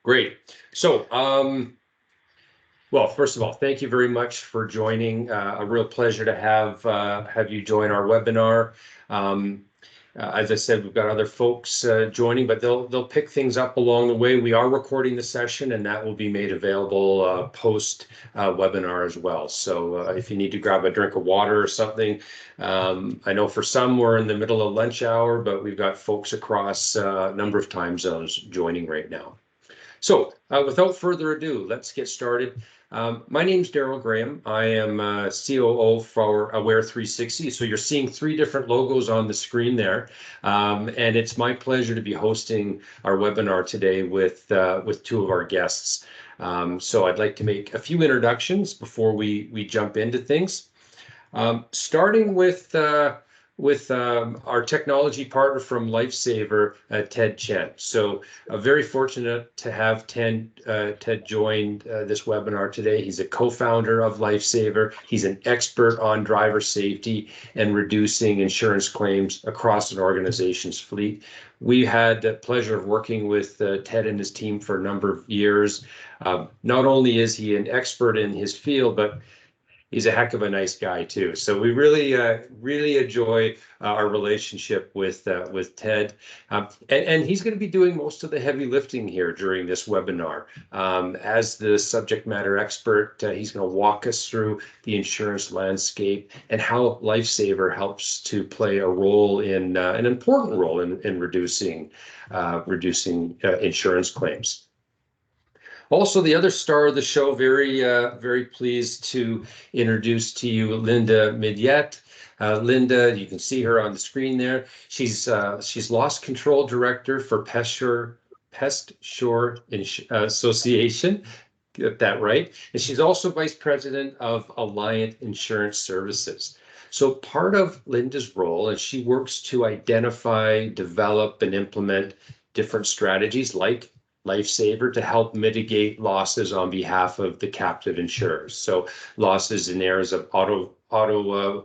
Great. So, well, first of all, thank you very much for joining. A real pleasure to have you join our webinar. As I said, we've got other folks joining, but they'll pick things up along the way. We are recording the session, and that will be made available post webinar as well. So if you need to grab a drink of water or something, I know for some we're in the middle of lunch hour, but we've got folks across a number of time zones joining right now. So without further ado, let's get started. My name's Daryl Graham. I am COO for Aware360. So you're seeing 3 different logos on the screen there. And it's my pleasure to be hosting our webinar today with 2 of our guests. So I'd like to make a few introductions before we jump into things. Starting with our technology partner from LifeSaver, Ted Chen. So very fortunate to have Ted join this webinar today. He's a co-founder of LifeSaver. He's an expert on driver safety and reducing insurance claims across an organization's fleet. We had the pleasure of working with Ted and his team for a number of years. Not only is he an expert in his field, but he's a heck of a nice guy too. So we really enjoy our relationship with Ted, and he's going to be doing most of the heavy lifting here during this webinar. As the subject matter expert, he's going to walk us through the insurance landscape and how LifeSaver helps to play a role in an important role in reducing insurance claims. Also, the other star of the show, very pleased to introduce to you Linda Midyett. Linda, you can see her on the screen there. She's Loss Control Director for Pest Shore Association. Get that right. And she's also Vice President of Alliant Insurance Services. So part of Linda's role is she works to identify, develop, and implement different strategies like LifeSaver to help mitigate losses on behalf of the captive insurers. So losses in areas of auto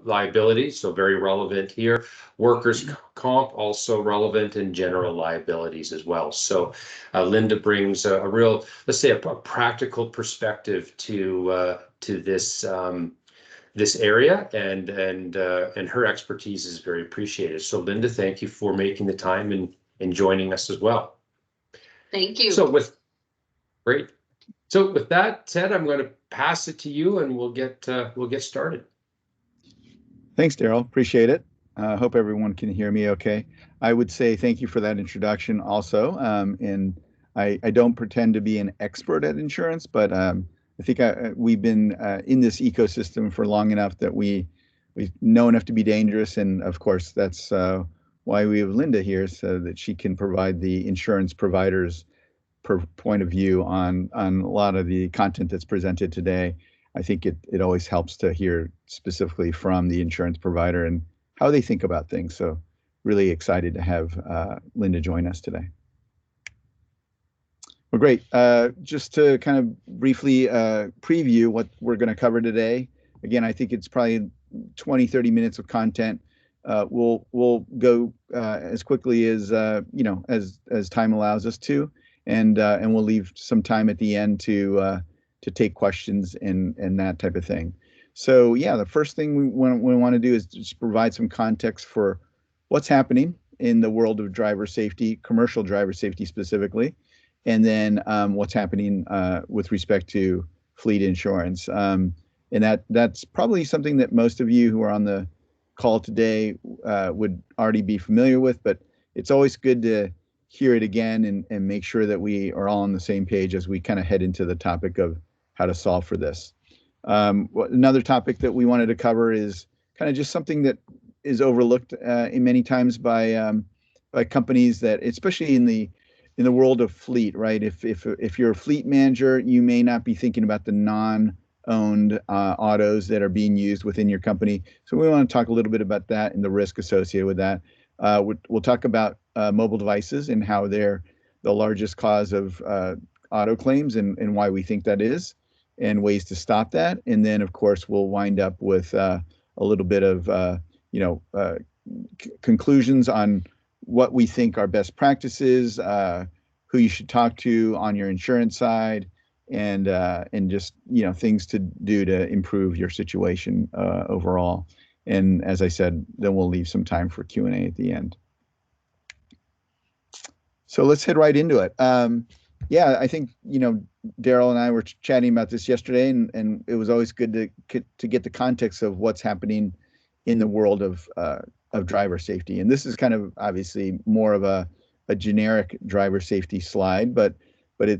liability, so very relevant here. Workers' comp, also relevant, in general liabilities as well. So Linda brings a real, let's say, a practical perspective to this area, and her expertise is very appreciated. So Linda, thank you for making the time and joining us as well. Thank you. Great. So with that, Ted, I'm going to pass it to you, and we'll get started. Thanks, Daryl. Appreciate it. Hope everyone can hear me okay. I would say thank you for that introduction also. And I don't pretend to be an expert at insurance, but I think we've been in this ecosystem for long enough that we know enough to be dangerous. And of course, that's why we have Linda here, so that she can provide the insurance providers' point of view on a lot of the content that's presented today. I think it always helps to hear specifically from the insurance provider and how they think about things. So really excited to have Linda join us today. Well, great. Just to kind of briefly preview what we're going to cover today. Again, I think it's probably 20, 30 minutes of content. We'll go as quickly as as time allows us to, and we'll leave some time at the end to take questions and that type of thing. So yeah, the first thing we want to do is just provide some context for what's happening in the world of driver safety, commercial driver safety specifically, and then what's happening with respect to fleet insurance. And that's probably something that most of you who are on the call today would already be familiar with, but it's always good to hear it again and make sure that we are all on the same page as we kind of head into the topic of how to solve for this. Another topic that we wanted to cover is kind of just something that is overlooked in many times by companies, that especially in the world of fleet, right? If you're a fleet manager, you may not be thinking about the non-owned autos that are being used within your company. So we want to talk a little bit about that and the risk associated with that. We'll talk about mobile devices and how they're the largest cause of auto claims and why we think that is, and ways to stop that. And then, of course, we'll wind up with a little bit of conclusions on what we think are best practices, who you should talk to on your insurance side, and just things to do to improve your situation overall. And as I said, then we'll leave some time for Q&A at the end. So let's head right into it. Yeah, I think Daryl and I were chatting about this yesterday, and it was always good to get the context of what's happening in the world of driver safety. And this is kind of obviously more of a generic driver safety slide, but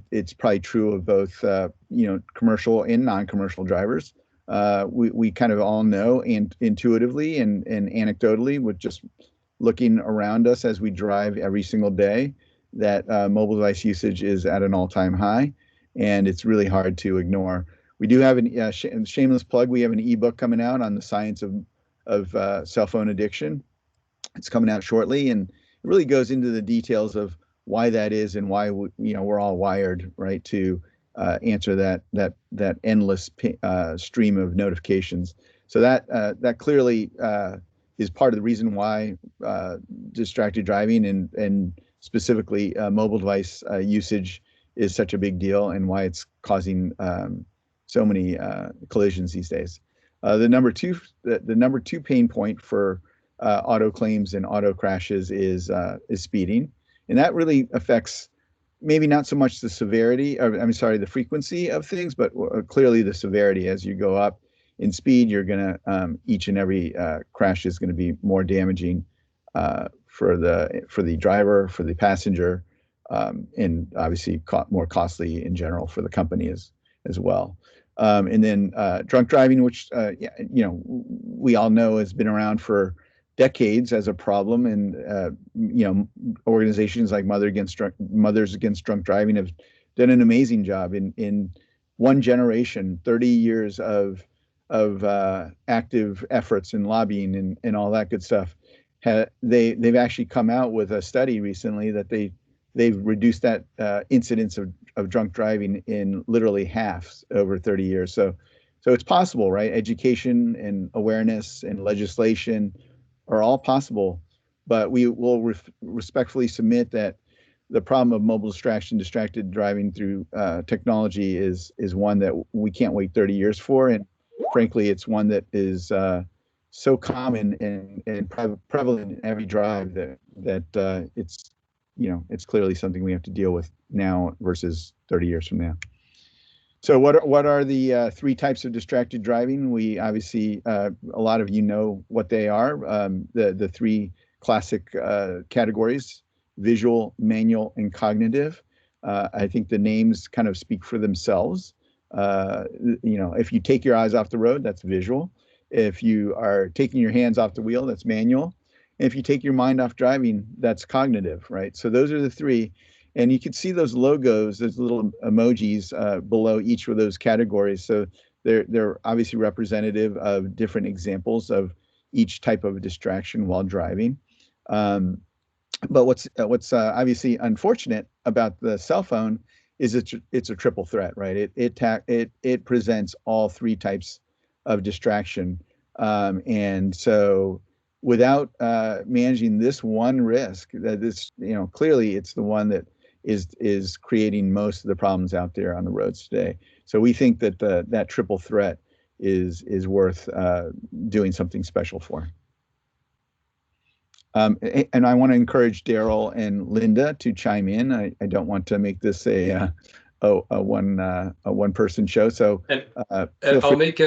it's probably true of both commercial and non-commercial drivers. We kind of all know, and intuitively and anecdotally, with just looking around us as we drive every single day, that mobile device usage is at an all-time high, and it's really hard to ignore. We do have a shameless plug. We have an ebook coming out on the science of cell phone addiction. It's coming out shortly, and it really goes into the details of why that is and why we're all wired, right, to answer that endless stream of notifications. So that clearly is part of the reason why distracted driving and specifically mobile device usage is such a big deal, and why it's causing so many collisions these days. The number two pain point for auto claims and auto crashes is speeding, and that really affects maybe not so much the severity, or the frequency of things, but clearly the severity. As you go up in speed, you're gonna each and every crash is going to be more damaging for the driver, for the passenger, and obviously more costly in general for the company as well. And then drunk driving, which we all know has been around for decades as a problem, and organizations like Mothers Against Drunk Driving have done an amazing job in one generation, 30 years of active efforts and lobbying and all that good stuff. They've actually come out with a study recently that they've reduced that incidence of drunk driving in literally half over 30 years. So it's possible, right? Education and awareness and legislation are all possible, but we will respectfully submit that the problem of mobile distracted driving through technology is one that we can't wait 30 years for, and frankly, it's one that is so common and prevalent in every drive that it's clearly something we have to deal with now versus 30 years from now. So what are the three types of distracted driving? We obviously, a lot of you know what they are. The three classic categories: visual, manual, and cognitive. I think the names kind of speak for themselves. If you take your eyes off the road, that's visual. If you are taking your hands off the wheel, that's manual. And if you take your mind off driving, that's cognitive, right? So those are the three. And you can see those logos, those little emojis below each of those categories. So they're obviously representative of different examples of each type of distraction while driving. But what's obviously unfortunate about the cell phone is it's a triple threat, right? It presents all three types of distraction, and so without managing this one risk, clearly it's the one that is creating most of the problems out there on the roads today. So we think that that triple threat is worth doing something special for. And I want to encourage Daryl and Linda to chime in. I don't want to make this a one person show. So I'll make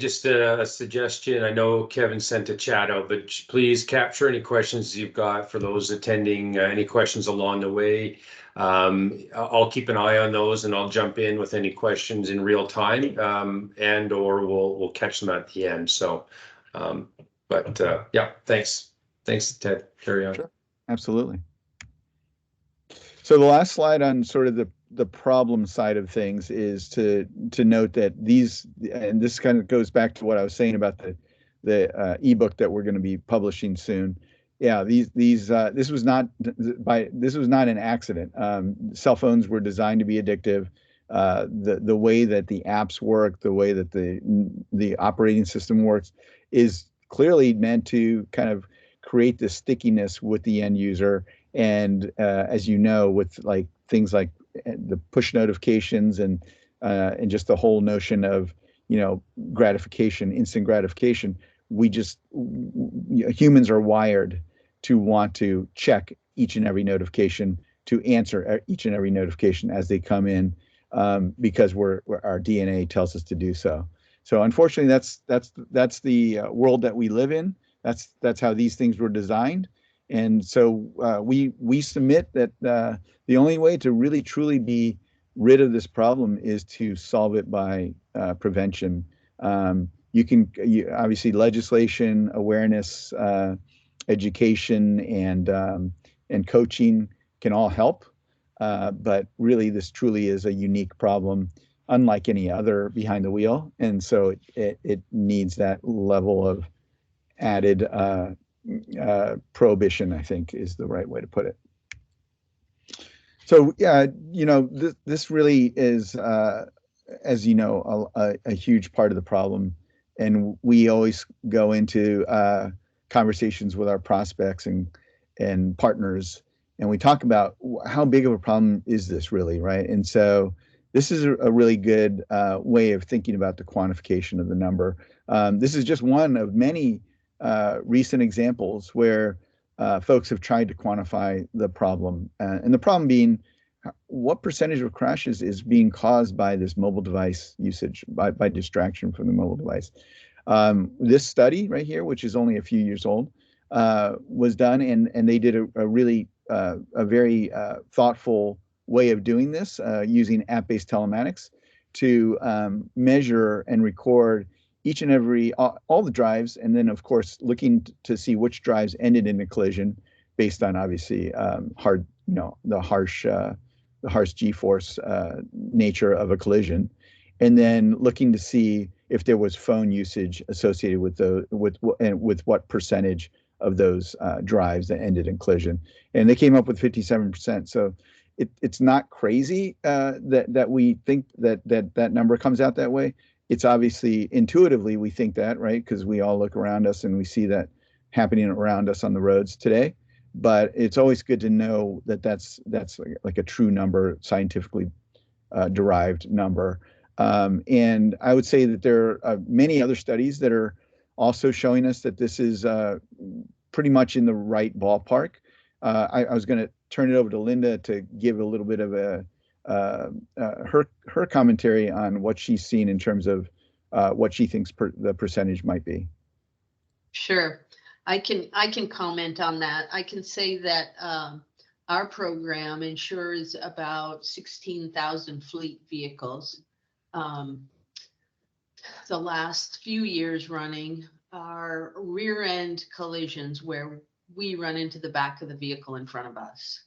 just a suggestion. I know Kevin sent a chat out, but please capture any questions you've got for those attending. Any questions along the way. I'll keep an eye on those, and I'll jump in with any questions in real time, or we'll catch them at the end. So. Yeah, thanks, Ted. Carry on. Sure, absolutely. So the last slide on sort of the problem side of things is to note that and this kind of goes back to what I was saying about the ebook that we're going to be publishing soon. Yeah, this was not an accident. Cell phones were designed to be addictive. The way that the apps work, the way that the operating system works, is clearly meant to kind of create the stickiness with the end user As you know, with like things like the push notifications and just the whole notion of, gratification, instant gratification, we just humans are wired to want to check each and every notification, to answer each and every notification as they come in, because our DNA tells us to do so. So unfortunately, that's the world that we live in. That's how these things were designed. And so we submit that the only way to really truly be rid of this problem is to solve it by prevention. Obviously legislation, awareness, education, and coaching can all help. But really, this truly is a unique problem, unlike any other behind the wheel. And so it needs that level of added prohibition, I think, is the right way to put it. So yeah, this really is, as you know, a huge part of the problem. And we always go into conversations with our prospects and partners, and we talk about how big of a problem is this really, right? And so this is a really good way of thinking about the quantification of the number. This is just one of many recent examples where folks have tried to quantify the problem. And the problem being, what percentage of crashes is being caused by this mobile device usage, by distraction from the mobile device? This study right here, which is only a few years old, was done, and they did a really a very thoughtful way of doing this, using app-based telematics to measure and record each and every all the drives, and then of course looking to see which drives ended in a collision based on obviously the harsh G-force nature of a collision, and then looking to see if there was phone usage associated with what percentage of those drives that ended in collision, and they came up with 57%. So it's not crazy that we think that number comes out that way. It's obviously intuitively we think that, right? Because we all look around us and we see that happening around us on the roads today. But it's always good to know that that's like a true number, scientifically derived number. And I would say that there are many other studies that are also showing us that this is pretty much in the right ballpark. I was going to turn it over to Linda to give a little bit of her commentary on what she's seen in terms of what she thinks the percentage might be. Sure, I can comment on that. I can say that our program insures about 16,000 fleet vehicles. The last few years running, our rear end collisions, where we run into the back of the vehicle in front of us,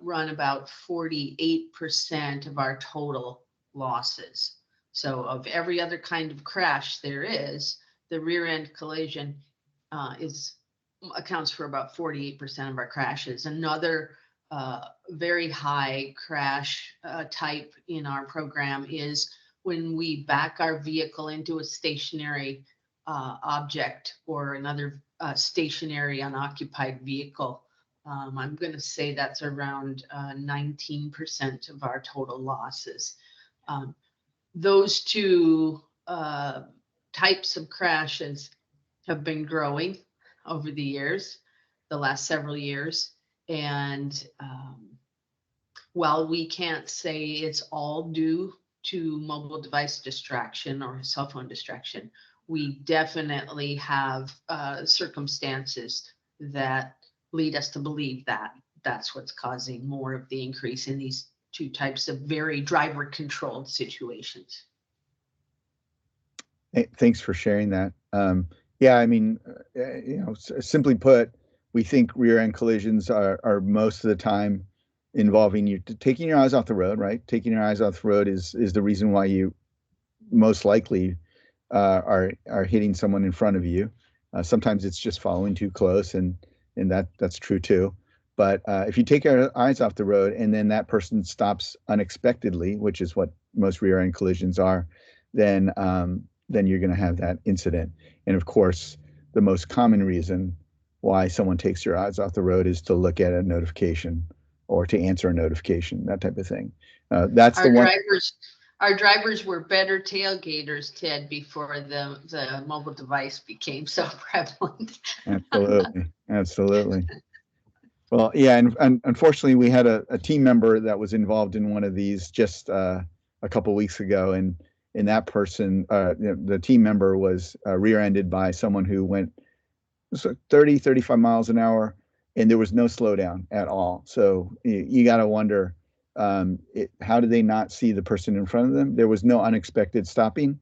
run about 48% of our total losses. So of every other kind of crash there is, the rear end collision accounts for about 48% of our crashes. Another very high crash type in our program is when we back our vehicle into a stationary object or another stationary unoccupied vehicle. I'm going to say that's around 19% of our total losses. Those two types of crashes have been growing over the years, the last several years. And while we can't say it's all due to mobile device distraction or cell phone distraction, we definitely have circumstances that lead us to believe that that's what's causing more of the increase in these two types of very driver controlled situations. Hey, thanks for sharing that. Yeah, I mean, simply put, we think rear end collisions are most of the time involving you taking your eyes off the road, right? Taking your eyes off the road is the reason why you most likely are hitting someone in front of you. Sometimes it's just following too close, and that's true too. But if you take your eyes off the road and then that person stops unexpectedly, which is what most rear end collisions are, then you're going to have that incident. And of course, the most common reason why someone takes your eyes off the road is to look at a notification or to answer a notification, that type of thing. That's Our the one. our drivers were better tailgaters, Ted, before the mobile device became so prevalent. Absolutely, absolutely. Well, yeah, and unfortunately, we had a team member that was involved in one of these just a couple weeks ago, and that person, the team member, was rear-ended by someone who went 30, 35 miles an hour, and there was no slowdown at all. So you got to wonder, how did they not see the person in front of them? There was no unexpected stopping.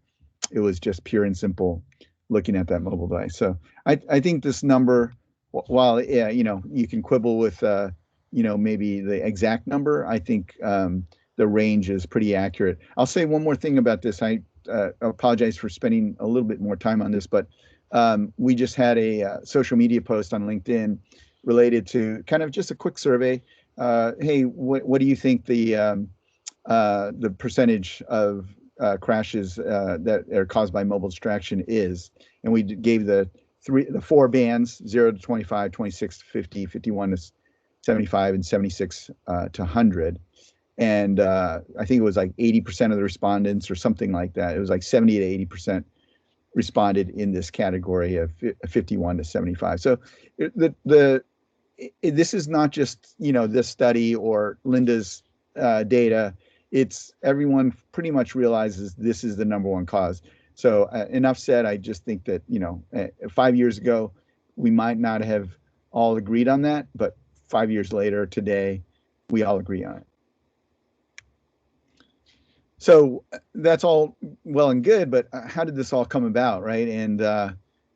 It was just pure and simple looking at that mobile device. So I think this number, while yeah, you can quibble with maybe the exact number, I think the range is pretty accurate. I'll say one more thing about this. I apologize for spending a little bit more time on this, but we just had a social media post on LinkedIn related to kind of just a quick survey. Hey, what do you think the percentage of crashes that are caused by mobile distraction is? And we gave the four bands: 0 to 25, 26 to 50, 51 to 75, and 76 to 100. And I think it was like 80% of the respondents or something like that. It was like 70 to 80% responded in this category of 51 to 75. So this is not just this study or Linda's data. It's everyone pretty much realizes this is the number one cause. So enough said. I just think that 5 years ago we might not have all agreed on that, but 5 years later today we all agree on it. So that's all well and good, but how did this all come about, right? And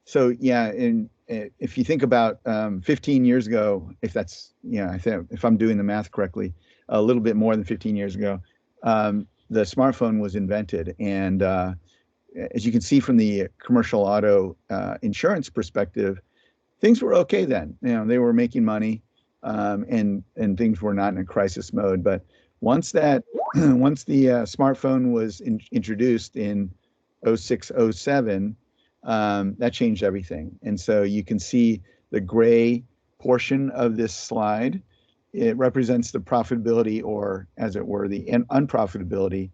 so yeah, and if you think about 15 years ago, if that's I think if I'm doing the math correctly, a little bit more than 15 years ago, the smartphone was invented, and as you can see from the commercial auto insurance perspective, things were okay then. They were making money, and things were not in a crisis mode. But once the smartphone was introduced in 06, 07, that changed everything. And so you can see the gray portion of this slide. It represents the profitability, or as it were, the unprofitability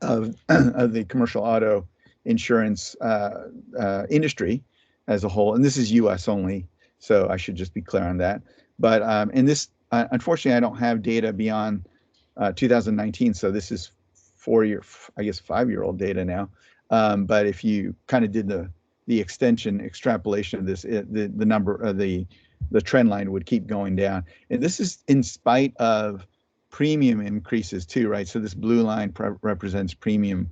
of the commercial auto insurance industry as a whole. And this is U.S. only, so I should just be clear on that. But and this, unfortunately, I don't have data beyond 2019, so this is 5-year-old data now. But if you kind of did the extrapolation of this, the number of the trend line would keep going down. And this is in spite of premium increases too, right? So this blue line represents premium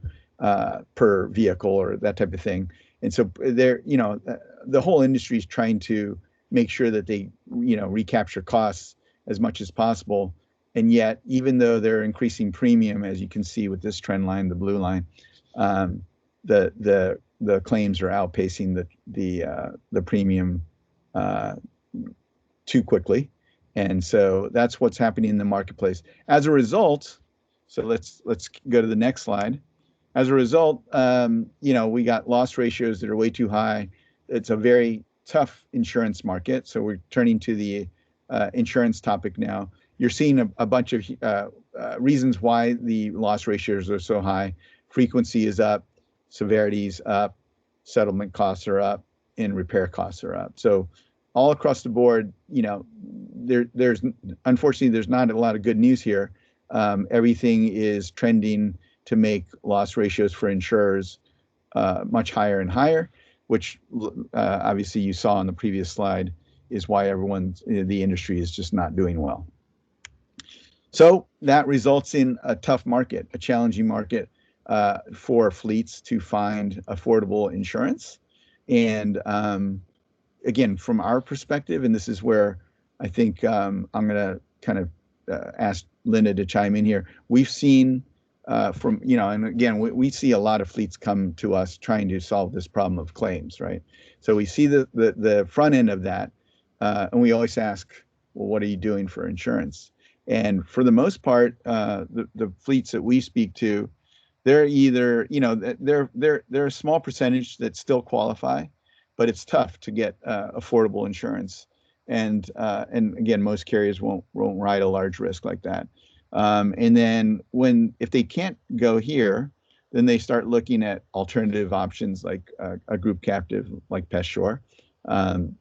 per vehicle or that type of thing. And so there, the whole industry is trying to make sure that they, recapture costs as much as possible. And yet, even though they're increasing premium, as you can see with this trend line, the blue line, the claims are outpacing the premium too quickly. And so that's what's happening in the marketplace. As a result, so let's go to the next slide. As a result, we got loss ratios that are way too high. It's a very tough insurance market. So we're turning to the insurance topic now. You're seeing a bunch of reasons why the loss ratios are so high. Frequency is up, severity is up, settlement costs are up, and repair costs are up. So all across the board, there's unfortunately there's not a lot of good news here. Everything is trending to make loss ratios for insurers much higher and higher, which obviously you saw on the previous slide is why the industry is just not doing well. So that results in a tough market, a challenging market for fleets to find affordable insurance. And again, from our perspective, and this is where I think I'm going to kind of ask Linda to chime in here. We've seen and again, we see a lot of fleets come to us trying to solve this problem of claims, right? So we see the front end of that, and we always ask, well, what are you doing for insurance? And for the most part, the fleets that we speak to, they're either, they're a small percentage that still qualify. but it's tough to get affordable insurance. And again, most carriers won't write a large risk like that. And then if they can't go here, then they start looking at alternative options like a group captive like PestSure. And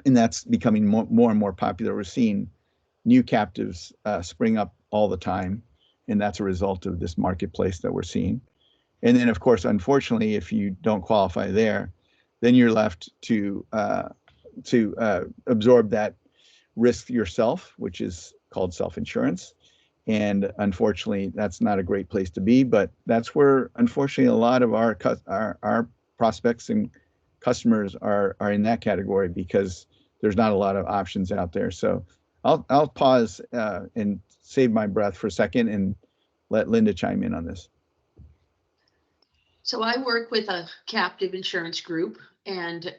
that's becoming more and more popular. We're seeing new captives spring up all the time, and that's a result of this marketplace that we're seeing. And then, of course, unfortunately, if you don't qualify there, then you're left to absorb that risk yourself, which is called self-insurance. And unfortunately, that's not a great place to be. But that's where, unfortunately, a lot of our prospects and customers are in that category, because there's not a lot of options out there. So I'll pause and save my breath for a second and let Linda chime in on this. So I work with a captive insurance group, and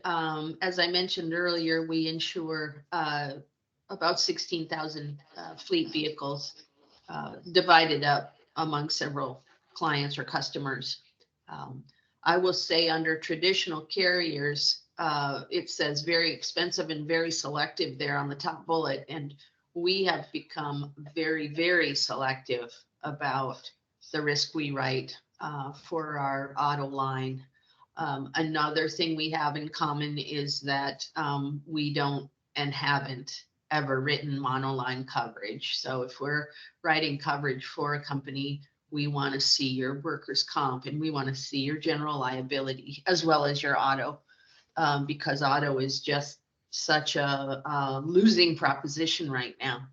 as I mentioned earlier, we insure about 16,000 fleet vehicles divided up among several clients or customers. I will say under traditional carriers, it says very expensive and very selective there on the top bullet. And we have become very, very selective about the risk we write for our auto line. Another thing we have in common is that we don't and haven't ever written monoline coverage. So if we're writing coverage for a company, we want to see your workers' comp and we want to see your general liability as well as your auto, because auto is just such a losing proposition right now.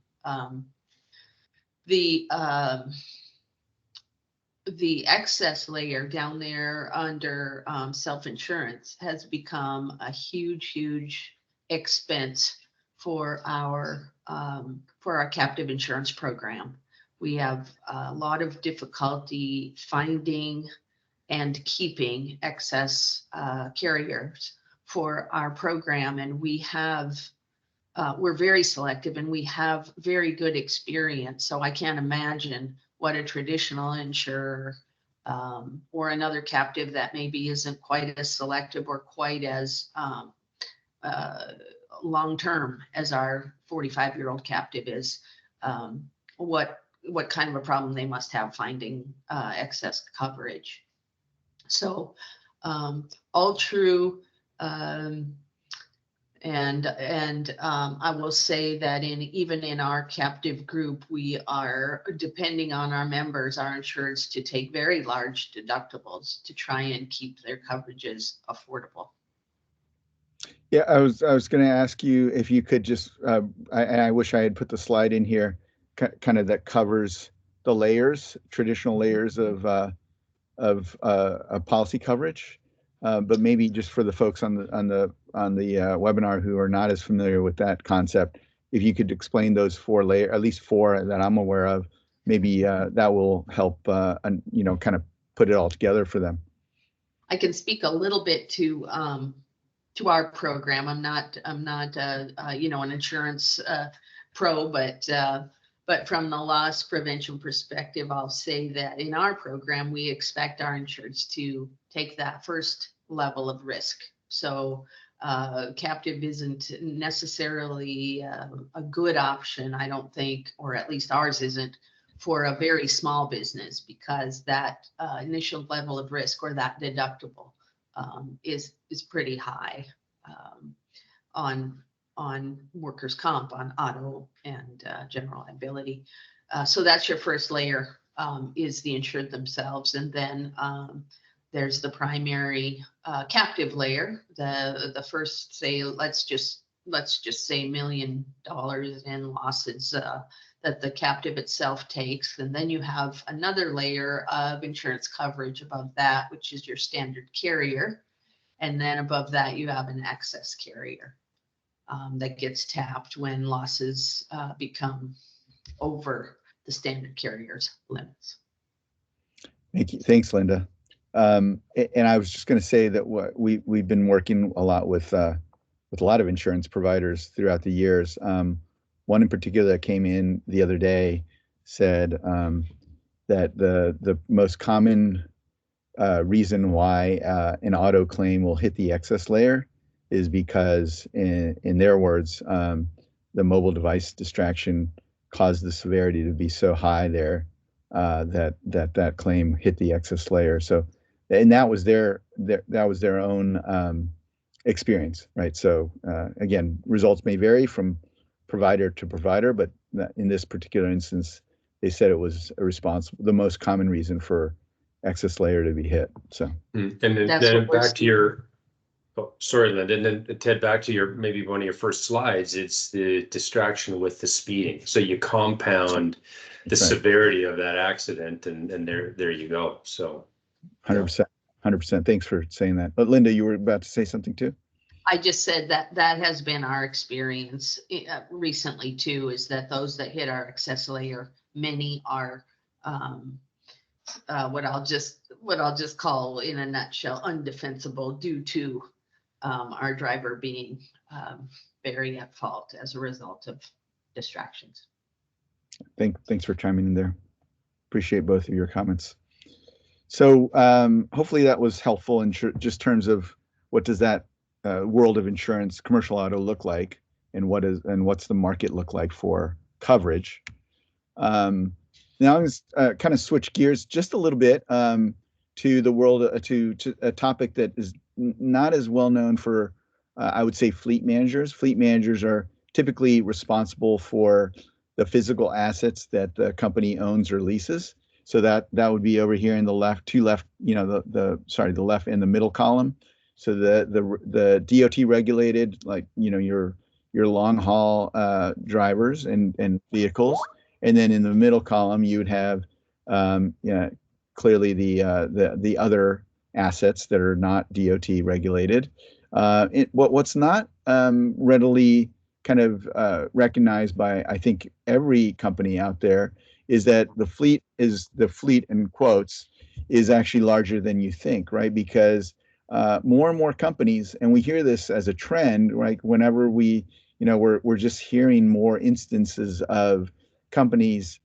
The excess layer down there under self-insurance has become a huge expense for our captive insurance program. We have a lot of difficulty finding and keeping excess carriers for our program, and we're very selective and we have very good experience. So I can't imagine what a traditional insurer or another captive that maybe isn't quite as selective or quite as long-term as our 45-year-old captive is, what kind of a problem they must have finding excess coverage. So all true. And I will say that even in our captive group, we are depending on our members, our insureds, to take very large deductibles to try and keep their coverages affordable. Yeah, I was going to ask you if you could just, I wish I had put the slide in here, kind of that covers the layers, traditional layers of policy coverage, but maybe just for the folks on the webinar who are not as familiar with that concept, if you could explain those four layers, at least four that I'm aware of, maybe that will help, kind of put it all together for them. I can speak a little bit to our program. I'm not an insurance pro, but from the loss prevention perspective, I'll say that in our program, we expect our insureds to take that first level of risk. So captive isn't necessarily a good option, I don't think, or at least ours isn't, for a very small business, because that initial level of risk or that deductible is pretty high on workers' comp, on auto and general liability. So that's your first layer, is the insured themselves. And then there's the primary captive layer, the first, say, let's just say $1 million in losses that the captive itself takes. And then you have another layer of insurance coverage above that, which is your standard carrier. And then above that, you have an excess carrier that gets tapped when losses become over the standard carrier's limits. Thank you. Thanks, Linda. And I was just going to say that we've been working a lot with a lot of insurance providers throughout the years. One in particular that came in the other day said that the most common reason why an auto claim will hit the excess layer is because, in their words, the mobile device distraction caused the severity to be so high there that claim hit the excess layer. So, and that was their own experience, right? So again, results may vary from provider to provider, but in this particular instance, they said it was the most common reason for excess layer to be hit. So, and then, That's what we're back to seeing. your, oh, sorry, Linda, and then Ted, back to your, maybe one of your first slides, it's the distraction with the speeding. So you compound the Right. severity of that accident, and there you go. So 100%, 100%. Thanks for saying that. But Linda, you were about to say something too? I just said that that has been our experience recently too, is that those that hit our excess layer, many are what I'll just call in a nutshell undefensible due to our driver being very at fault as a result of distractions. Thanks for chiming in there. Appreciate both of your comments. So hopefully that was helpful in just terms of what does that world of insurance, commercial auto, look like, and what's the market look like for coverage. Now I'm going to kind of switch gears just a little bit to the world to a topic that is not as well known for I would say fleet managers. Fleet managers are typically responsible for the physical assets that the company owns or leases. So that would be over here in the left, the left and the middle column. So the DOT regulated, like, your long haul drivers and vehicles, and then in the middle column you would have clearly the other assets that are not DOT regulated. What's not readily kind of recognized by, I think, every company out there is that the fleet in quotes is actually larger than you think, right? Because more and more companies, and we hear this as a trend, right? Whenever we're just hearing more instances of companies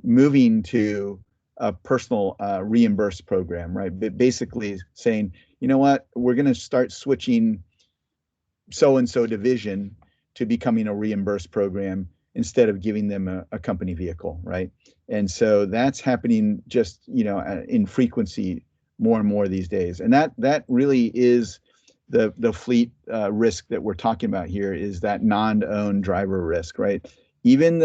moving to a personal reimburse program, right? But basically saying, you know what, we're going to start switching so-and-so division to becoming a reimbursed program instead of giving them a company vehicle, right? And so that's happening just, in frequency more and more these days. And that really is the fleet risk that we're talking about here, is that non-owned driver risk, right? Even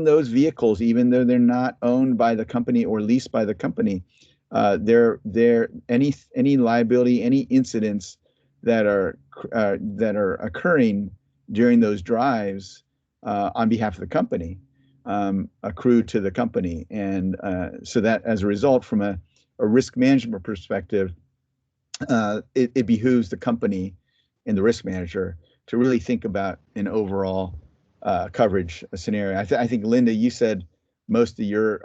those vehicles, even though they're not owned by the company or leased by the company, they're any liability, any incidents that are occurring during those drives on behalf of the company accrue to the company. And so that, as a result, from a risk management perspective, it behooves the company and the risk manager to really think about an overall coverage scenario. I think, Linda, you said most of your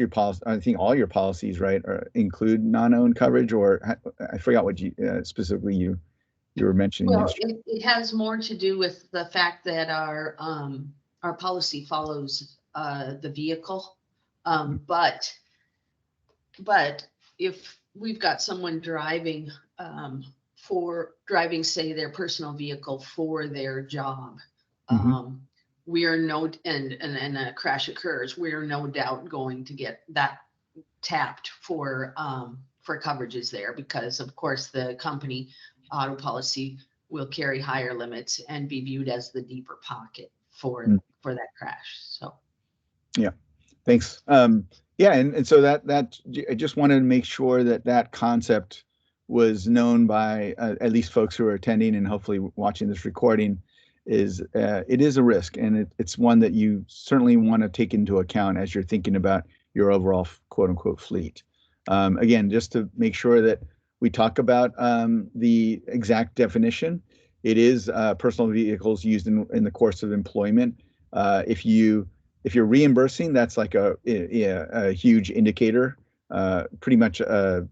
policies, I think all your policies, right, include non-owned coverage, or I forgot what you specifically you were mentioning. Well, it has more to do with the fact that our policy follows the vehicle, but if we've got someone driving say their personal vehicle for their job, we are and a crash occurs, we are no doubt going to get that tapped for coverages there, because of course the company auto policy will carry higher limits and be viewed as the deeper pocket for that crash. So yeah, thanks. Yeah, and so that I just wanted to make sure that concept was known by at least folks who are attending and hopefully watching this recording. It is a risk, and it's one that you certainly want to take into account as you're thinking about your overall quote unquote fleet. Again, just to make sure that we talk about the exact definition, it is personal vehicles used in the course of employment. If you're reimbursing, that's like a huge indicator. Pretty much, end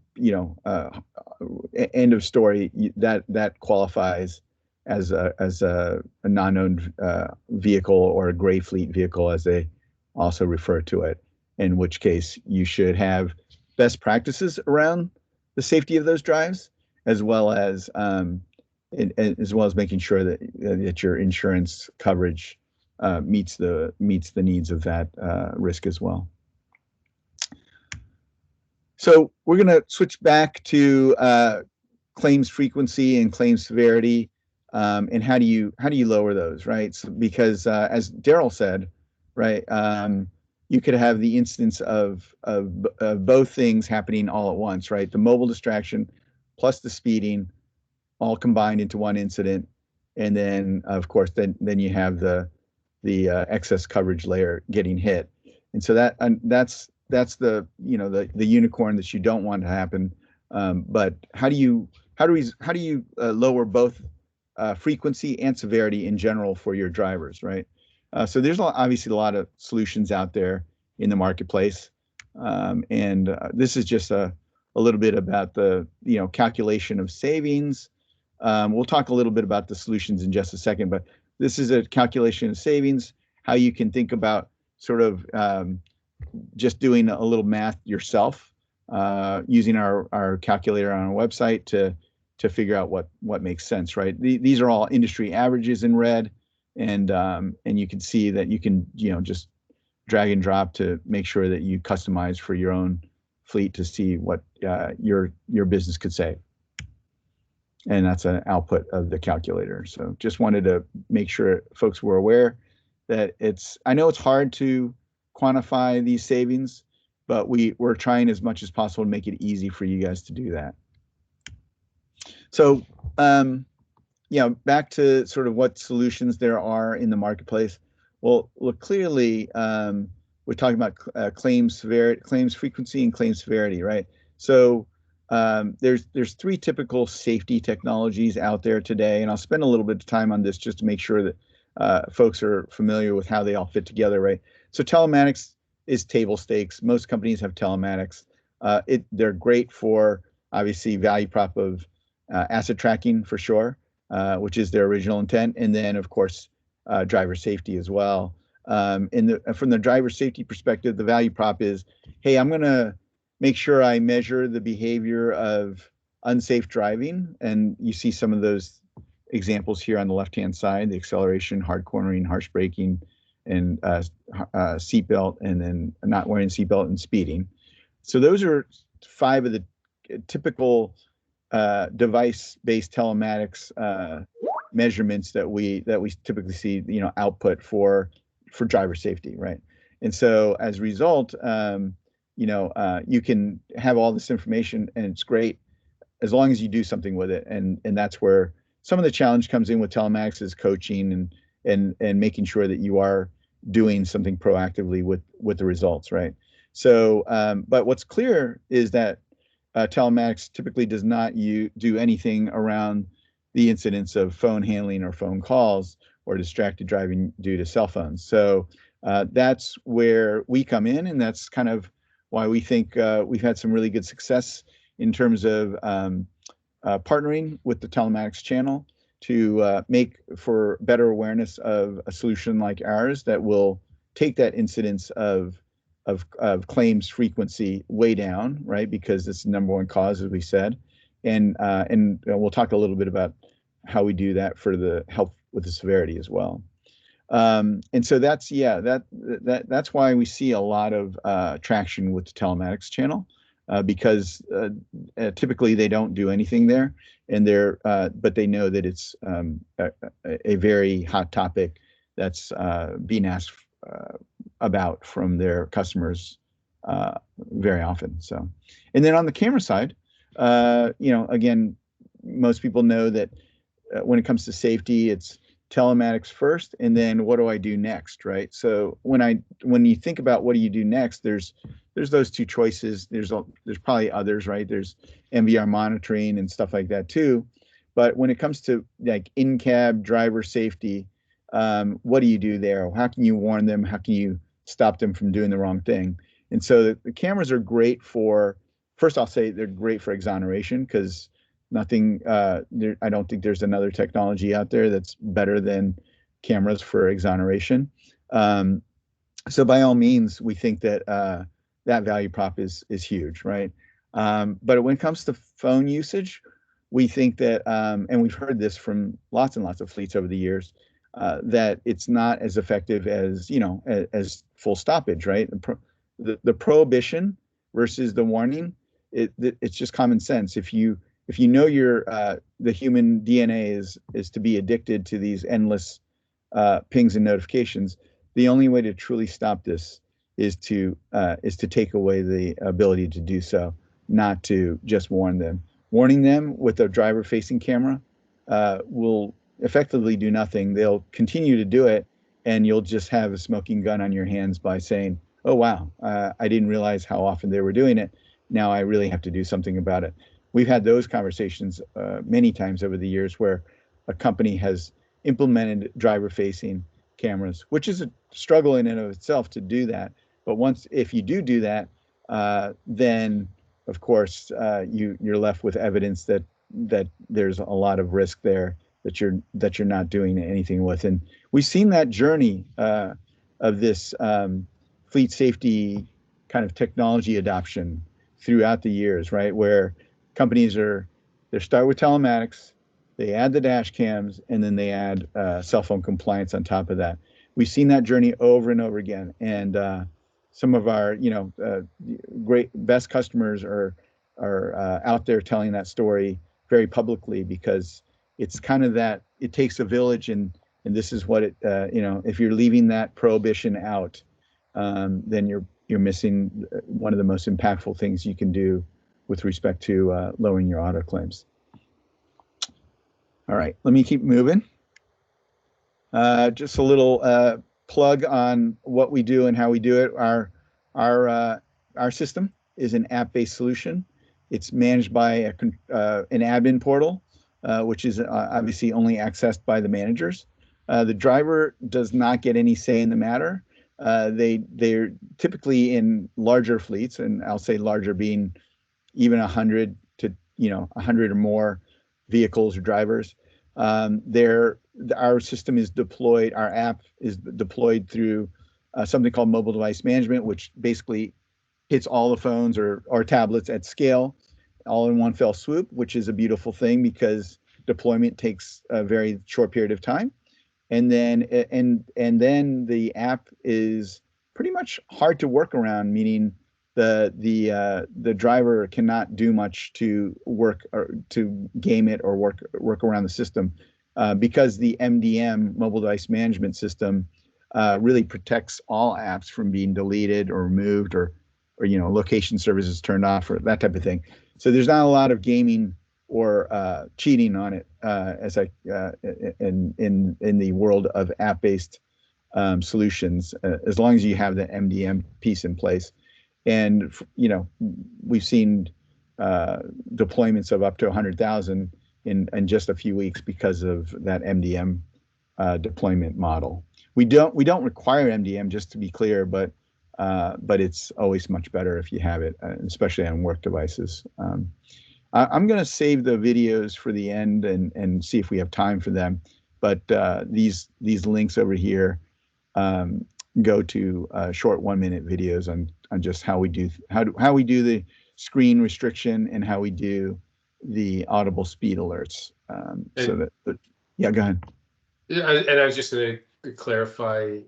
of story. That qualifies as a non-owned vehicle, or a gray fleet vehicle, as they also refer to it. In which case, you should have best practices around the safety of those drives, as well as and as well as making sure that that your insurance coverage meets the needs of that risk as well. So we're going to switch back to claims frequency and claims severity, and how do you lower those, right? So, because as Daryl said, right, you could have the instance of both things happening all at once, right? The mobile distraction plus the speeding all combined into one incident, and then of course then you have the excess coverage layer getting hit, and so that's the the unicorn that you don't want to happen. But how do you lower both frequency and severity in general for your drivers, right? So there's obviously a lot of solutions out there in the marketplace, and this is just a little bit about the calculation of savings. We'll talk a little bit about the solutions in just a second, but this is a calculation of savings, how you can think about sort of just doing a little math yourself, using our calculator on our website to figure out what makes sense, right? These are all industry averages in red, and you can see that you can just drag and drop to make sure that you customize for your own fleet to see what your business could save. And that's an output of the calculator. So just wanted to make sure folks were aware that I know it's hard to quantify these savings, but we're trying as much as possible to make it easy for you guys to do that. So, back to sort of what solutions there are in the marketplace. Well, clearly, we're talking about claims frequency and claims severity, right? So there's three typical safety technologies out there today, and I'll spend a little bit of time on this just to make sure that folks are familiar with how they all fit together, right? So telematics is table stakes. Most companies have telematics. They're great for obviously value prop of asset tracking for sure, which is their original intent, and then of course driver safety as well. From the driver safety perspective, the value prop is, hey, I'm going to make sure I measure the behavior of unsafe driving, and you see some of those examples here on the left-hand side: the acceleration, hard cornering, harsh braking, and seatbelt, and then not wearing seatbelt and speeding. So those are 5 of the typical device-based telematics measurements that we typically see, output for driver safety, right? And so as a result, you can have all this information, and it's great as long as you do something with it. And that's where some of the challenge comes in with telematics, is coaching and making sure that you are doing something proactively with the results, right? So, but what's clear is that telematics typically does not do anything around the incidence of phone handling or phone calls or distracted driving due to cell phones. So that's where we come in, and that's kind of why we think we've had some really good success in terms of partnering with the telematics channel to make for better awareness of a solution like ours that will take that incidence of claims frequency way down, right? Because it's the #1 cause, as we said, and we'll talk a little bit about how we do that for the help with the severity as well. And so that's why we see a lot of traction with the telematics channel, because typically they don't do anything there, and but they know that it's a very hot topic that's being asked about from their customers very often. So, and then on the camera side, again, most people know that when it comes to safety, it's telematics first, and then what do I do next, right? So when you think about what do you do next, there's those 2 choices. There's probably others, right? There's MVR monitoring and stuff like that too. But when it comes to like in-cab driver safety, what do you do there? How can you warn them? How can you stop them from doing the wrong thing? And so the cameras are great for, first I'll say they're great for exoneration, because nothing, I don't think there's another technology out there that's better than cameras for exoneration. So by all means, we think that that value prop is huge, right? But when it comes to phone usage, we think that, and we've heard this from lots and lots of fleets over the years, that it's not as effective as, as full stoppage, right? The prohibition versus the warning, it's just common sense. If you know the human DNA is to be addicted to these endless pings and notifications, the only way to truly stop this is to take away the ability to do so, not to just warn them. Warning them with a driver-facing camera will effectively do nothing. They'll continue to do it, and you'll just have a smoking gun on your hands by saying, "Oh wow, I didn't realize how often they were doing it. Now I really have to do something about it." We've had those conversations many times over the years where a company has implemented driver-facing cameras, which is a struggle in and of itself to do that. But if you do that, then of course you're left with evidence that there's a lot of risk there that you're not doing anything with. And we've seen that journey of this fleet safety kind of technology adoption throughout the years, right? Where companies they start with telematics, they add the dash cams, and then they add cell phone compliance on top of that. We've seen that journey over and over again. And some of our, best customers are out there telling that story very publicly, because it's kind of that it takes a village, and this is what it, if you're leaving that prohibition out, then you're missing one of the most impactful things you can do with respect to lowering your auto claims. All right, let me keep moving. Just a little plug on what we do and how we do it. Our system is an app-based solution. It's managed by an admin portal, which is obviously only accessed by the managers. The driver does not get any say in the matter. They're typically in larger fleets, and I'll say larger being even 100 to 100 or more vehicles or drivers. Our system is deployed. Our app is deployed through something called mobile device management, which basically hits all the phones or tablets at scale, all in one fell swoop, which is a beautiful thing because deployment takes a very short period of time. And then the app is pretty much hard to work around, meaning the driver cannot do much to work or to game it or work around the system, because the MDM, mobile device management system, really protects all apps from being deleted or removed or location services turned off or that type of thing. So there's not a lot of gaming or cheating on it in the world of app-based solutions, as long as you have the MDM piece in place. And we've seen deployments of up to 100,000 in just a few weeks because of that MDM deployment model. We don't require MDM, just to be clear, but it's always much better if you have it, especially on work devices. I'm going to save the videos for the end and see if we have time for them. But these links over here go to short 1-minute videos on just how we do the screen restriction and how we do the audible speed alerts. Yeah, go ahead. Yeah, and I was just going to clarify,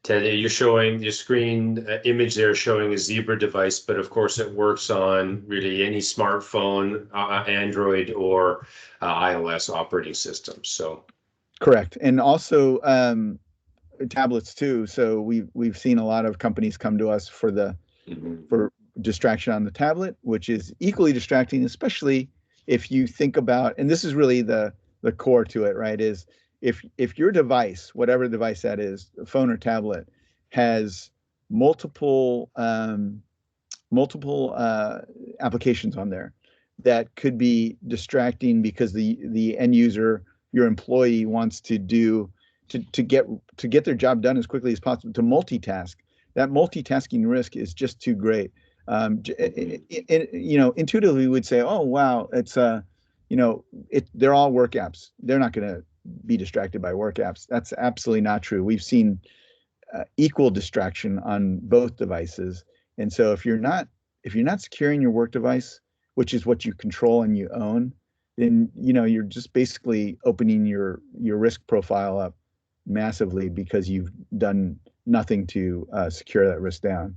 Ted, you're showing your screen image there showing a Zebra device, but of course it works on really any smartphone, Android or iOS operating systems. So correct, and also tablets too. So we've seen a lot of companies come to us for distraction on the tablet, which is equally distracting, especially if you think about, and this is really the core to it, right? Is if your device, whatever device that is, phone or tablet, has multiple applications on there that could be distracting because the end user, your employee, wants to get their job done as quickly as possible, to multitask. That multitasking risk is just too great. Intuitively we would say, oh wow, it's they're all work apps. They're not going to be distracted by work apps. That's absolutely not true. We've seen equal distraction on both devices. And so if you're not securing your work device, which is what you control and you own, then you're just basically opening your risk profile up massively because you've done nothing to secure that risk down.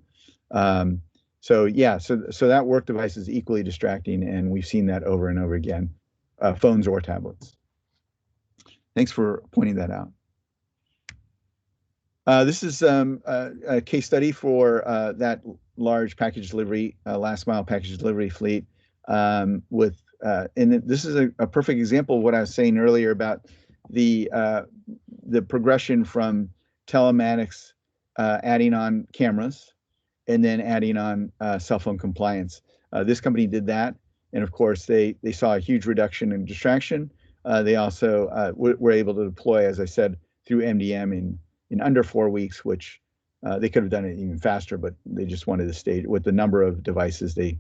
So yeah, so that work device is equally distracting, and we've seen that over and over again, phones or tablets. Thanks for pointing that out. This is a case study for that large package delivery, last mile package delivery fleet. And this is a perfect example of what I was saying earlier about the progression from telematics, adding on cameras, and then adding on cell phone compliance. This company did that, and of course they saw a huge reduction in distraction. They also were able to deploy, as I said, through MDM in under 4 weeks, which they could have done it even faster, but they just wanted to stage with the number of devices. They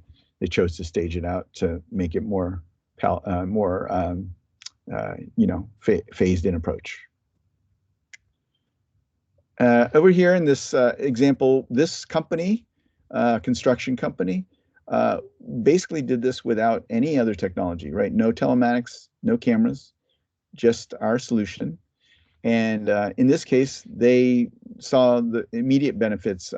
chose to stage it out to make it more phased in approach. Over here in this example, this company, construction company, basically did this without any other technology, right? No telematics, no cameras, just our solution. And in this case, they saw the immediate benefits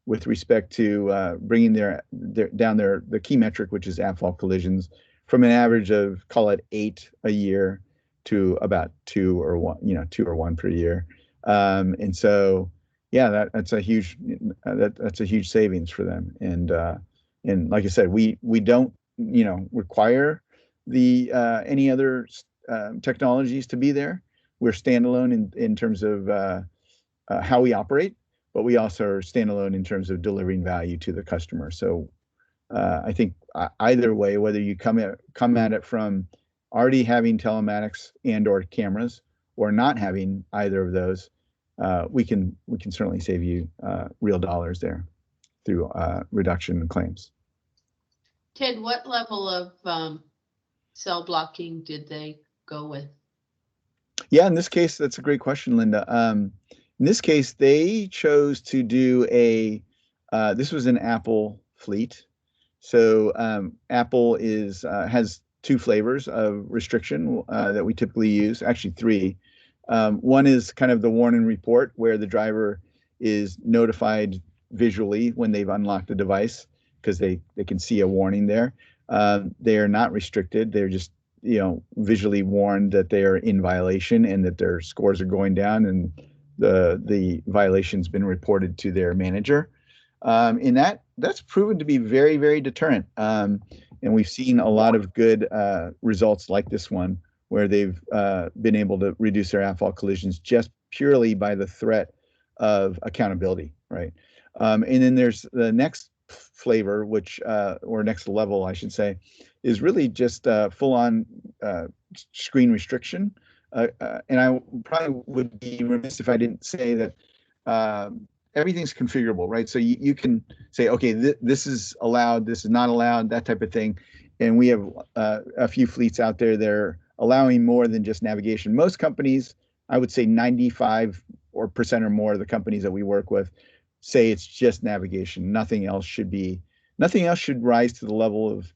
with respect to bringing down the key metric, which is at-fault collisions, from an average of, call it 8 a year to about 2 or 1 per year. And so, yeah, that's a huge savings for them. And like I said, we don't require the any other technologies to be there. We're standalone in terms of how we operate, but we also are standalone in terms of delivering value to the customer. So I think either way, whether you come at it from already having telematics and or cameras, or not having either of those, we can certainly save you real dollars there through reduction in claims. Ted, what level of cell blocking did they go with? Yeah, in this case, that's a great question, Linda. In this case, they chose to do this was an Apple fleet. So Apple has 2 flavors of restriction that we typically use, actually 3. One is kind of the warn and report, where the driver is notified visually when they've unlocked the device because they can see a warning there. They are not restricted. They're just visually warned that they are in violation and that their scores are going down, and the violation's been reported to their manager. And that's proven to be very, very deterrent. And we've seen a lot of good results like this one, where they've been able to reduce their at-fault collisions just purely by the threat of accountability, right? And then there's the next flavor, or next level, I should say, is really just full-on screen restriction. And I probably would be remiss if I didn't say that everything's configurable, right? So you can say, okay, this is allowed, this is not allowed, that type of thing. And we have a few fleets out there that are allowing more than just navigation. Most companies, I would say 95% or more of the companies that we work with, say it's just navigation. Nothing else should rise to the level of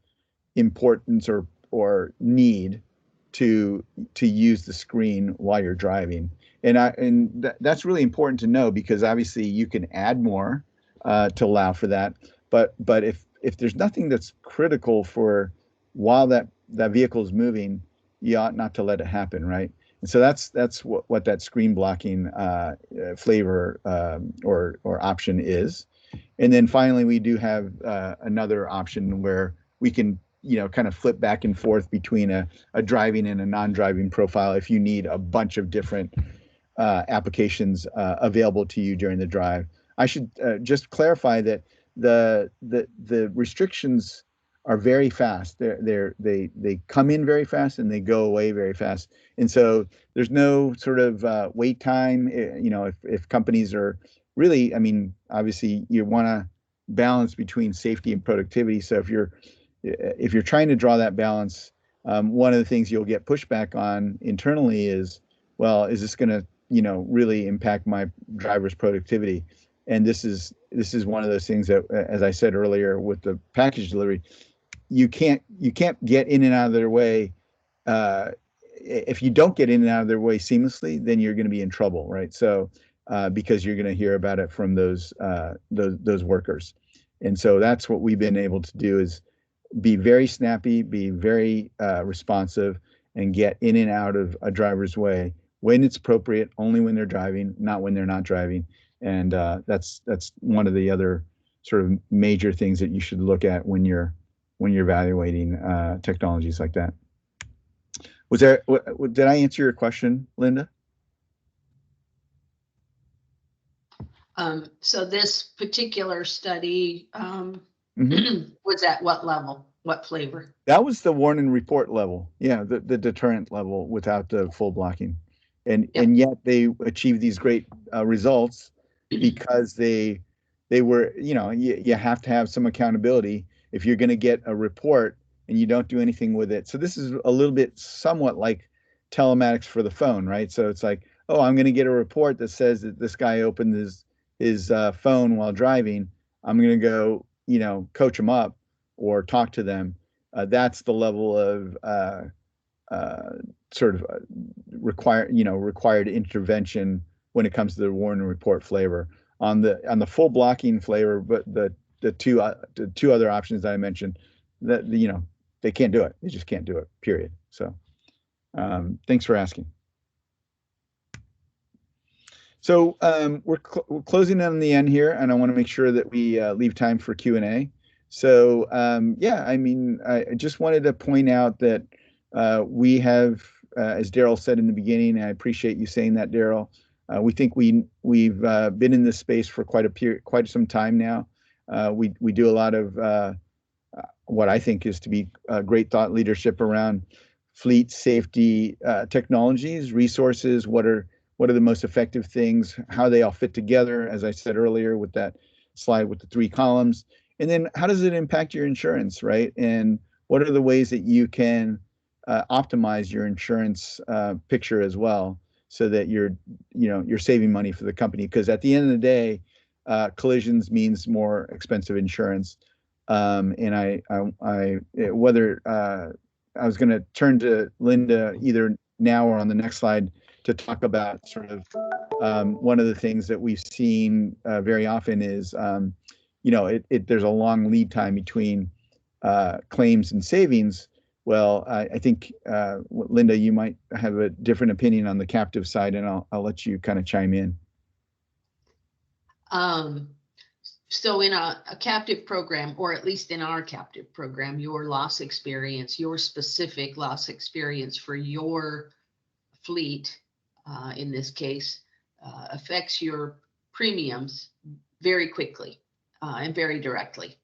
importance or need to use the screen while you're driving. And that's really important to know, because obviously you can add more to allow for that. But if there's nothing that's critical for while that vehicle is moving, you ought not to let it happen, right? And so that's what that screen blocking flavor or option is. And then finally, we do have another option where we can kind of flip back and forth between a driving and a non-driving profile if you need a bunch of different applications available to you during the drive. I should just clarify that the restrictions are very fast. They come in very fast and they go away very fast. And so there's no sort of wait time. If companies are really, I mean, obviously you want to balance between safety and productivity. So if you're trying to draw that balance, one of the things you'll get pushback on internally is, well, is this going to really impact my driver's productivity? And this is one of those things that, as I said earlier, with the package delivery, you can't get in and out of their way. If you don't get in and out of their way seamlessly, then you're going to be in trouble, right? So because you're going to hear about it from those workers. And so that's what we've been able to do, is be very snappy, be very responsive, and get in and out of a driver's way when it's appropriate, only when they're driving, not when they're not driving. And that's one of the other sort of major things that you should look at when you're evaluating technologies like that. Did I answer your question, Linda? So this particular study Mm-hmm. was at what level? What flavor? That was the warn and report level. Yeah, the deterrent level without the full blocking. And Yep. and yet they achieved these great results because they were, you have to have some accountability if you're going to get a report and you don't do anything with it. So this is a little bit somewhat like telematics for the phone, right? So it's like, oh, I'm going to get a report that says that this guy opened his phone while driving. I'm going to go, coach him up or talk to them. That's the level of sort of required intervention when it comes to the warn and report flavor. On the full blocking flavor, but the two other options that I mentioned, that they can't do it. They just can't do it. Period. So thanks for asking. So we're closing in on the end here, and I want to make sure that we leave time for Q&A. So yeah, I mean, I just wanted to point out that we have, as Daryl said in the beginning, and I appreciate you saying that, Daryl. We think we've been in this space for quite some time now. We do a lot of what I think is to be great thought leadership around fleet safety technologies, resources. What are the most effective things? How they all fit together, as I said earlier with that slide with the 3 columns. And then how does it impact your insurance, right? And what are the ways that you can optimize your insurance picture as well, so that you're saving money for the company? Because at the end of the day, collisions means more expensive insurance. And I was going to turn to Linda either now or on the next slide to talk about sort of one of the things that we've seen very often is there's a long lead time between claims and savings. Well, I think Linda, you might have a different opinion on the captive side, and I'll let you kind of chime in. So in a captive program, or at least in our captive program, your loss experience, your specific loss experience for your fleet, in this case, affects your premiums very quickly and very directly.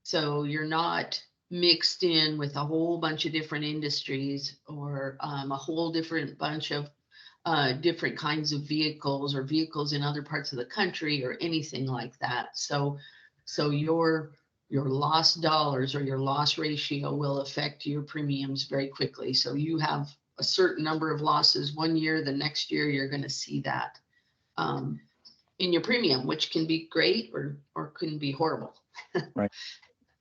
So you're not mixed in with a whole bunch of different industries, or a whole different bunch of different kinds of vehicles, or vehicles in other parts of the country, or anything like that. So your loss dollars or your loss ratio will affect your premiums very quickly. So you have a certain number of losses one year, the next year you're going to see that in your premium, which can be great or can be horrible. Right.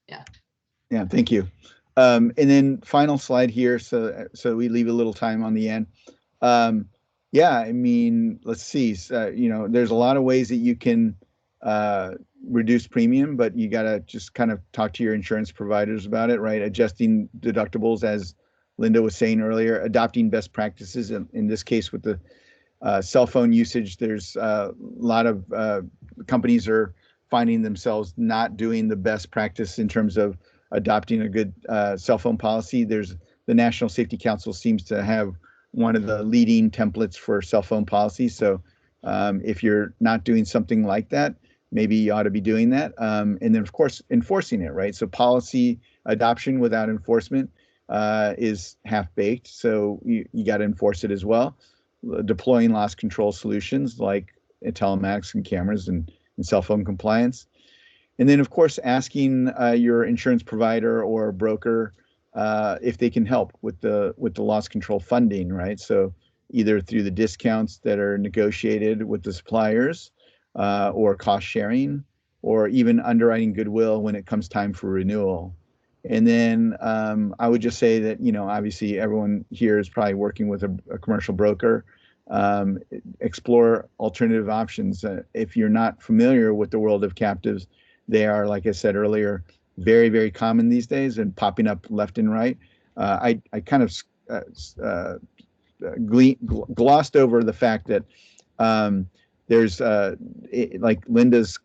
Yeah. Yeah, thank you. And then final slide here, so we leave a little time on the end. Yeah, I mean, let's see. There's a lot of ways that you can reduce premium, but you got to just kind of talk to your insurance providers about it, right? Adjusting deductibles, as Linda was saying earlier, adopting best practices. In this case, with the cell phone usage, there's a lot of companies are finding themselves not doing the best practice in terms of adopting a good cell phone policy. There's the National Safety Council seems to have one of the leading templates for cell phone policy. So if you're not doing something like that, maybe you ought to be doing that. And then, of course, enforcing it, right? So policy adoption without enforcement is half-baked. So you got to enforce it as well. Deploying loss control solutions like telematics and cameras and cell phone compliance. And then, of course, asking your insurance provider or broker if they can help with the loss control funding, right? So either through the discounts that are negotiated with the suppliers, or cost sharing, or even underwriting goodwill when it comes time for renewal. And then I would just say that, obviously everyone here is probably working with a commercial broker. Explore alternative options. If you're not familiar with the world of captives, they are, like I said earlier, very, very common these days and popping up left and right. I kind of glossed over the fact that there's like Linda's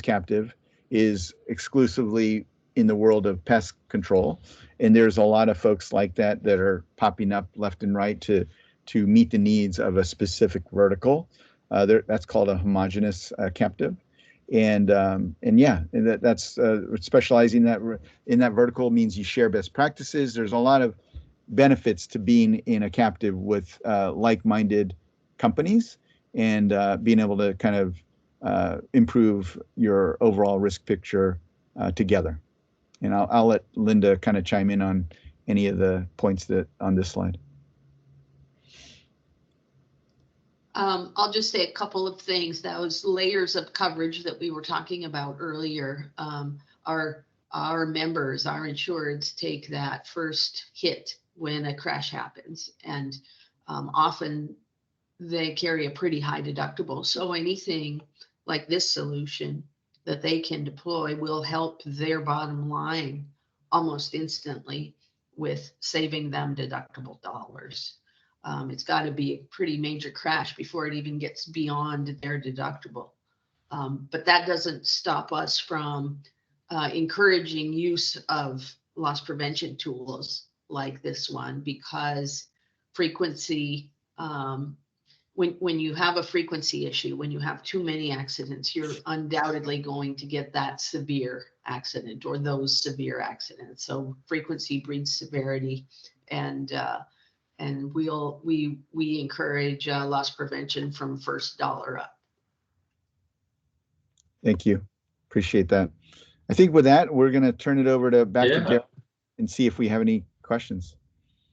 captive is exclusively in the world of pest control, and there's a lot of folks like that that are popping up left and right to meet the needs of a specific vertical. That's called a homogeneous captive, and yeah, and that's specializing in that vertical means you share best practices. There's a lot of benefits to being in a captive with like-minded companies, and being able to kind of improve your overall risk picture together. And I'll let Linda kind of chime in on any of the points that on this slide. I'll just say a couple of things. Those layers of coverage that we were talking about earlier, our members, our insureds, take that first hit when a crash happens, and often they carry a pretty high deductible. So anything like this solution that they can deploy will help their bottom line almost instantly with saving them deductible dollars. It's got to be a pretty major crash before it even gets beyond their deductible. But that doesn't stop us from encouraging use of loss prevention tools like this one, because frequency, when you have a frequency issue, when you have too many accidents, you're undoubtedly going to get that severe accident or those severe accidents. So frequency breeds severity, and we encourage loss prevention from first dollar up. Thank you. Appreciate that. I think with that, we're going to turn it over back to Derek and see if we have any questions.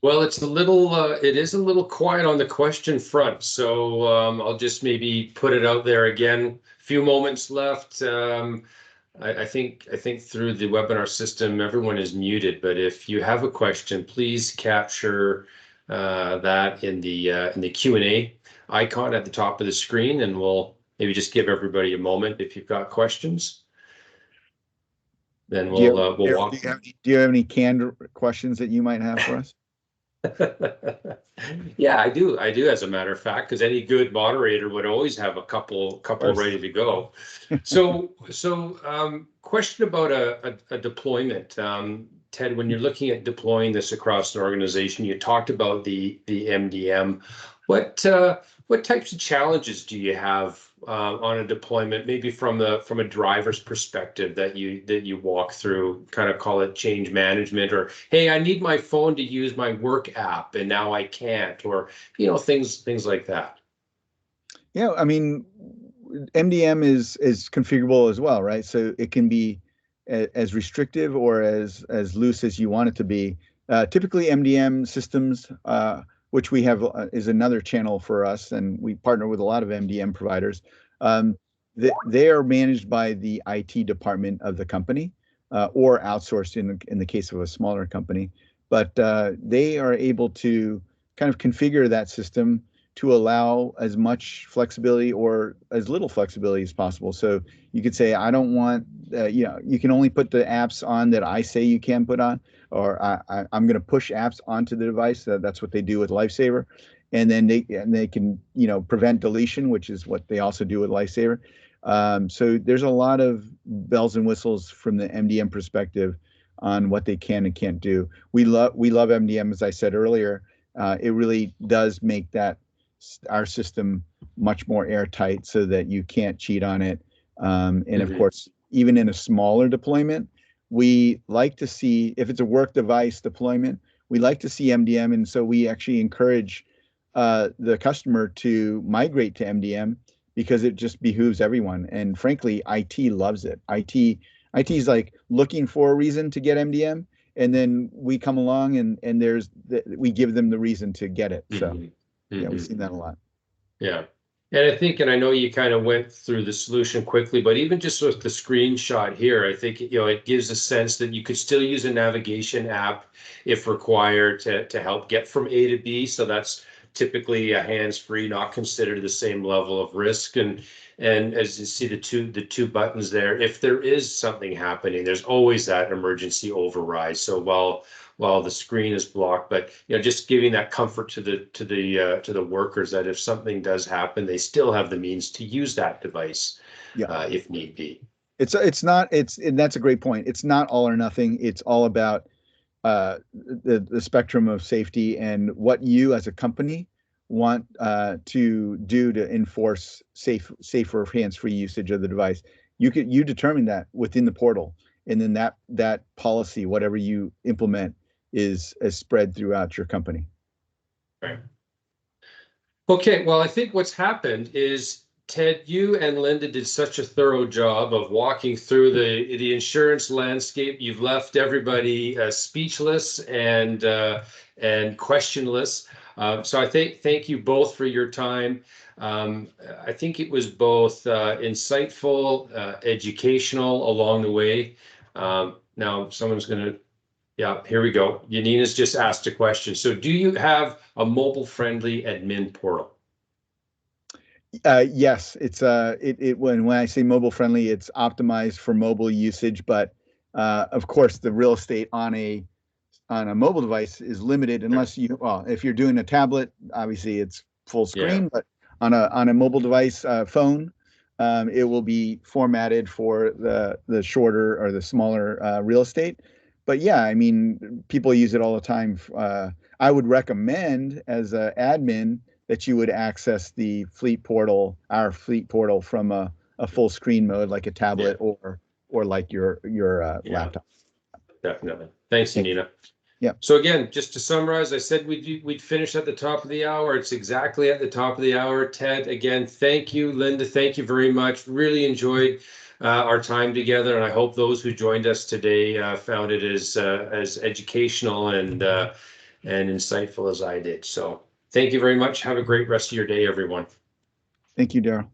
Well, it is a little quiet on the question front, so I'll just maybe put it out there again. A few moments left. I think through the webinar system, everyone is muted, but if you have a question, please capture that in the Q&A icon at the top of the screen, and we'll maybe just give everybody a moment if you've got questions. Then we'll walk. Do you have any canned questions that you might have for us? Yeah, I do, as a matter of fact, because any good moderator would always have a couple ready to go. So question about a deployment. Ted, when you're looking at deploying this across an organization, you talked about the MDM. What types of challenges do you have on a deployment, maybe from a driver's perspective that you walk through, kind of call it change management, or hey, I need my phone to use my work app and now I can't, or things like that. Yeah, I mean, MDM is configurable as well, right? So it can be as restrictive or as loose as you want it to be. Typically, MDM systems, which we have is another channel for us, and we partner with a lot of MDM providers. They are managed by the IT department of the company, or outsourced in the case of a smaller company. But they are able to kind of configure that system to allow as much flexibility or as little flexibility as possible. So you could say, I don't want, you can only put the apps on that I say you can put on, or I'm going to push apps onto the device. That's what they do with LifeSaver. And then they can, prevent deletion, which is what they also do with LifeSaver. So there's a lot of bells and whistles from the MDM perspective on what they can and can't do. We love MDM, as I said earlier. It really does make our system much more airtight so that you can't cheat on it. And of course, even in a smaller deployment, we like to see, if it's a work device deployment, we like to see MDM. And so we actually encourage the customer to migrate to MDM because it just behooves everyone. And frankly, IT loves it. IT is like looking for a reason to get MDM. And then we come along and we give them the reason to get it. So yeah, we've seen that a lot. Yeah. And I think, and I know you kind of went through the solution quickly, but even just with the screenshot here, I think, it gives a sense that you could still use a navigation app if required to help get from A to B. So that's typically a hands-free, not considered the same level of risk. And as you see the two buttons there, if there is something happening, there's always that emergency override. So while the screen is blocked, but just giving that comfort to the workers that if something does happen, they still have the means to use that device, if need be. And that's a great point. It's not all or nothing. It's all about the spectrum of safety and what you as a company want to do to enforce safer hands-free usage of the device. You determine that within the portal, and then that policy, whatever you implement, is spread throughout your company. Right. Okay, well, I think what's happened is, Ted, you and Linda did such a thorough job of walking through the insurance landscape. You've left everybody speechless and questionless. So I thank you both for your time. I think it was both insightful, educational along the way. Now someone's going to, yeah, here we go. Yanina's just asked a question. So do you have a mobile-friendly admin portal? Yes, it's when I say mobile friendly, it's optimized for mobile usage, but of course the real estate on a mobile device is limited unless if you're doing a tablet, obviously it's full screen, but on a mobile device, phone, it will be formatted for the shorter or the smaller real estate. But yeah, I mean, people use it all the time. I would recommend as an admin that you would access the our fleet portal from a full screen mode, like a tablet or like your laptop. Definitely. Thanks, Yanina. Yeah. So again, just to summarize, I said we'd finish at the top of the hour. It's exactly at the top of the hour. Ted, again, thank you. Linda, thank you very much. Really enjoyed our time together, and I hope those who joined us today found it as educational and insightful as I did. So thank you very much. Have a great rest of your day, everyone. Thank you, Daryl.